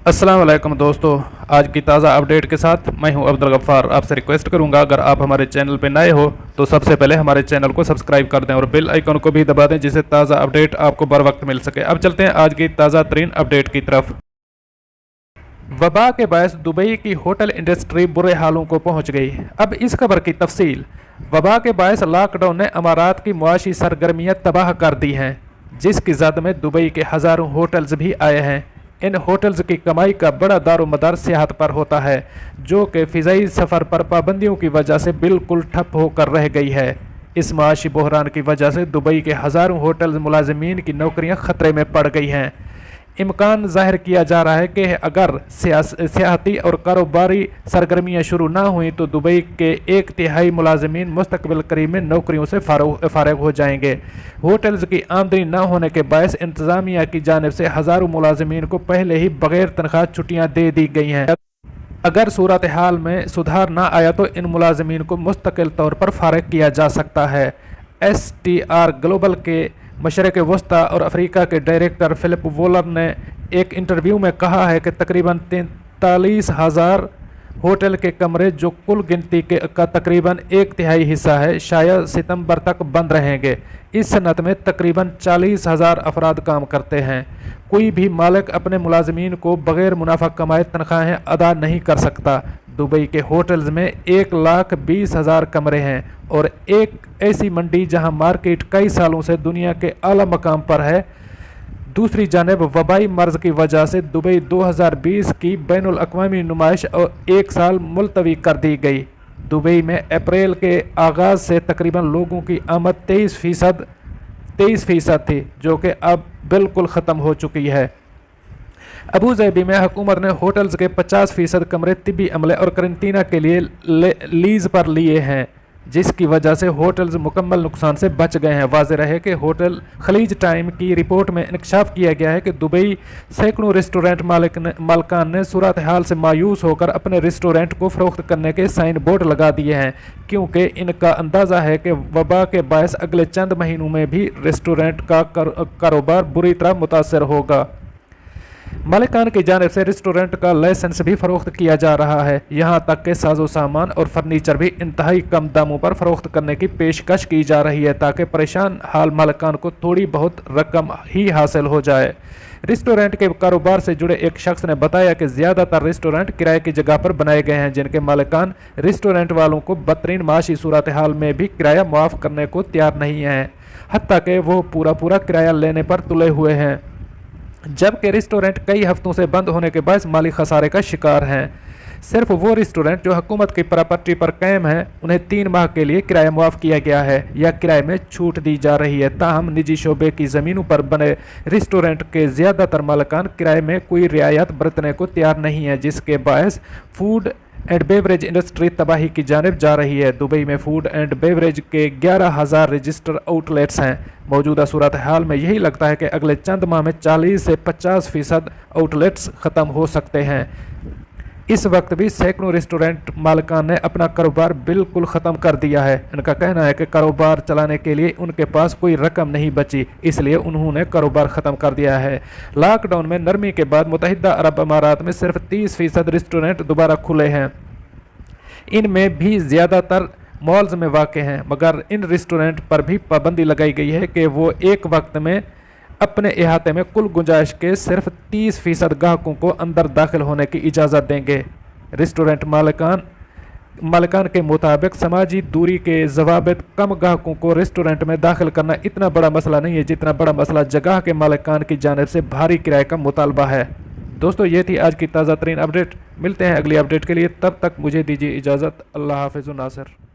अस्सलाम वालेकुम दोस्तों, आज की ताज़ा अपडेट के साथ मैं हूं अब्दुल गफ्फार। आपसे रिक्वेस्ट करूंगा, अगर आप हमारे चैनल पर नए हो तो सबसे पहले हमारे चैनल को सब्सक्राइब कर दें और बेल आइकन को भी दबा दें, जिससे ताज़ा अपडेट आपको बर वक्त मिल सके। अब चलते हैं आज की ताज़ा तरीन अपडेट की तरफ। वबा के बायस दुबई की होटल इंडस्ट्री बुरे हालों को पहुंच गई। अब इस खबर की तफसील। वबा के बायस लॉकडाउन ने अमारात की मुआशी सरगर्मियां तबाह कर दी हैं, जिसकी जद में दुबई के हज़ारों होटल्स भी आए हैं। इन होटल्स की कमाई का बड़ा दारोमदार सियाहत पर होता है, जो कि फ़िज़ाई सफ़र पर पाबंदियों की वजह से बिल्कुल ठप होकर रह गई है। इस माशी बहरान की वजह से दुबई के हज़ारों होटल मुलाजमीन की नौकरियां ख़तरे में पड़ गई हैं। इम्कान ज़ाहिर किया जा रहा है कि अगर सियाहती और कारोबारी सरगर्मियाँ शुरू ना हुई तो दुबई के 1/3 मुलाजमीन मुस्तकबिल करीब में नौकरियों से फारग हो जाएंगे। होटल्स की आमदनी न होने के बायस इंतज़ामिया की जानिब से हज़ारों मुलाजमीन को पहले ही बग़ैर तनख्वाह छुट्टियाँ दे दी गई हैं। अगर सूरत हाल में सुधार ना आया तो इन मुलाजमीन को मुस्तकिल तौर पर फारग किया जा सकता है। STR ग्लोबल के मशरक़ वस्ता और अफ्रीका के डायरेक्टर फिलिप वोलर ने एक इंटरव्यू में कहा है कि तकरीबन 43,000 होटल के कमरे, जो कुल गिनती का तकरीबन 1/3 हिस्सा है, शायद सितंबर तक बंद रहेंगे। इस सनत में तकरीबन 40,000 अफराद काम करते हैं। कोई भी मालिक अपने मुलाजमीन को बग़ैर मुनाफा कमाए तनख्वाहें अदा नहीं कर सकता। दुबई के होटल्स में 1,20,000 कमरे हैं और एक ऐसी मंडी जहां मार्केट कई सालों से दुनिया के आला मकाम पर है। दूसरी जानिब वबाई मर्ज़ की वजह से दुबई 2020 की बैनुल अक़वामी नुमाइश और एक साल मुलतवी कर दी गई। दुबई में अप्रैल के आगाज़ से तकरीबन लोगों की आमद 23% थी, जो कि अब बिल्कुल ख़त्म हो चुकी है। अबू ज़ैबी में हुकूमत ने होटल्स के 50% कमरे तिब्बी अमले और करंटीना के लिए लीज़ पर लिए हैं, जिसकी वजह से होटल्स मुकम्मल नुकसान से बच गए हैं। वाज़ेह रहे कि होटल खलीज टाइम की रिपोर्ट में इंकशाफ किया गया है कि दुबई सैकड़ों रेस्टोरेंट मालिकान ने सूरत हाल से मायूस होकर अपने रेस्टोरेंट को फ़रोख्त करने के साइन बोर्ड लगा दिए हैं, क्योंकि इनका अंदाज़ा है कि वबा के बायस अगले चंद महीनों में भी रेस्टोरेंट का कारोबार बुरी तरह मुतासर होगा। मालिकान की जानिब से रेस्टोरेंट का लाइसेंस भी फ़रोख्त किया जा रहा है। यहाँ तक कि साजो सामान और फर्नीचर भी इंतहाई कम दामों पर फ़रोख्त करने की पेशकश की जा रही है, ताकि परेशान हाल मालिकान को थोड़ी बहुत रकम ही हासिल हो जाए। रेस्टोरेंट के कारोबार से जुड़े एक शख्स ने बताया कि ज़्यादातर रेस्टोरेंट किराए की जगह पर बनाए गए हैं, जिनके मालिकान रेस्टोरेंट वालों को बदतरीन माशी सूरत हाल में भी किराया मुआफ़ करने को तैयार नहीं हैं, हत्ता कि वो पूरा किराया लेने पर तुले हुए हैं। जबकि रेस्टोरेंट कई हफ्तों से बंद होने के बाद माली खसारे का शिकार हैं। सिर्फ वो रेस्टोरेंट जो हुकूमत की प्रॉपर्टी पर कायम है, उन्हें 3 माह के लिए किराया मुआफ़ किया गया है या किराए में छूट दी जा रही है। ताहम निजी शोबे की ज़मीनों पर बने रेस्टोरेंट के ज़्यादातर मालिकान किराए में कोई रियायत बरतने को तैयार नहीं है, जिसके बायस फूड एंड बेवरेज इंडस्ट्री तबाही की जानिब जा रही है। दुबई में फूड एंड बेवरेज के 11,000 रजिस्टर आउटलेट्स हैं। मौजूदा सूरत हाल में यही लगता है कि अगले चंद माह में 40 से 50% आउटलेट्स ख़त्म हो सकते हैं। इस वक्त भी सैकड़ों रेस्टोरेंट मालिकान ने अपना कारोबार बिल्कुल ख़त्म कर दिया है। इनका कहना है कि कारोबार चलाने के लिए उनके पास कोई रकम नहीं बची, इसलिए उन्होंने कारोबार ख़त्म कर दिया है। लॉकडाउन में नरमी के बाद मुत्तहिदा अरब अमारात में सिर्फ 30% रेस्टोरेंट दोबारा खुले हैं। इनमें भी ज़्यादातर मॉल्स में वाक़े हैं, मगर इन रेस्टोरेंट पर भी पाबंदी लगाई गई है कि वो एक वक्त में अपने अहाते में कुल गुंजाइश के सिर्फ 30% ग्राहकों को अंदर दाखिल होने की इजाज़त देंगे। रेस्टोरेंट मालिकान के मुताबिक समाजी दूरी के ज़वाबित कम ग्राहकों को रेस्टोरेंट में दाखिल करना इतना बड़ा मसला नहीं है, जितना बड़ा मसला जगह के मालिकान की जानिब से भारी किराए का मुतालबा है। दोस्तों, ये थी आज की ताज़ा तरीन अपडेट। मिलते हैं अगली अपडेट के लिए, तब तक मुझे दीजिए इजाज़त। अल्लाह हाफ़िज़ नासिर।